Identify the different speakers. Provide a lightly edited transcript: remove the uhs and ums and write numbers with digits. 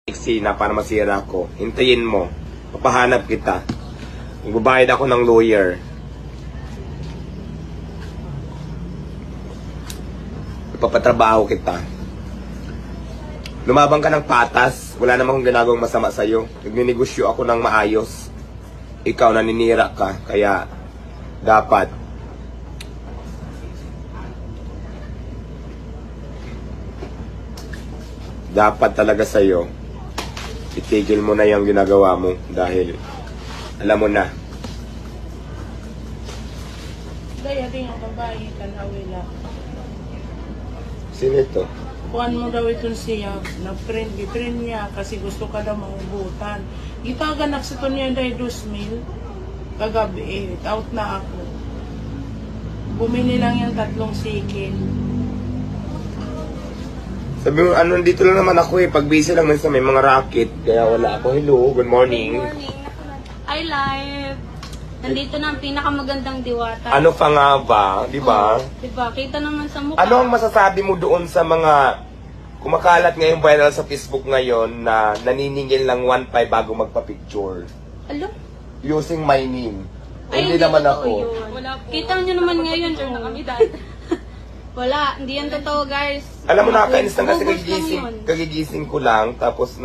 Speaker 1: Eksena para masira ko. Hintayin mo. Papahanap kita. Magbabayad ako ng lawyer. Ipapatrabaho kita. Lumabang ka ng patas. Wala namang akong ginagawang masama sa'yo. Nagninegosyo ako ng maayos. Ikaw naninira ka. Kaya dapat talaga sa'yo, itigil mo na yung ginagawa mo dahil alam mo na.
Speaker 2: Daya din ang babae, tanawi lang.
Speaker 1: Sino ito?
Speaker 2: Kuhan mo daw itong siya, na-friend niya kasi gusto ka daw mahubutan. Gitaganak sa ito niya dahil 2,000. Kagabi out na ako. Bumili lang yung 3 sikin.
Speaker 1: Sabi mo, dito lang naman ako Pag busy lang sa may mga racket, kaya wala ako. Hello, good morning.
Speaker 3: Good morning. Hi, live. Nandito na ang pinakamagandang diwata.
Speaker 1: Ano pa nga ba, di ba?
Speaker 3: Diba? Kita naman sa mukha.
Speaker 1: Ano ang masasabi mo doon sa mga kumakalat ngayong viral sa Facebook ngayon na naniningil ng 1.5 bago magpa-picture?
Speaker 3: Alo?
Speaker 1: Using my name.
Speaker 3: Ay,
Speaker 1: Hindi naman
Speaker 3: totoo
Speaker 1: ako.
Speaker 3: yun. Kita nyo naman ngayon. Na kami Wala, hindi yan totoo, guys.
Speaker 1: Alam mo, nakakainis lang kasi
Speaker 3: Bubos lang yun.
Speaker 1: kagigising ko lang, tapos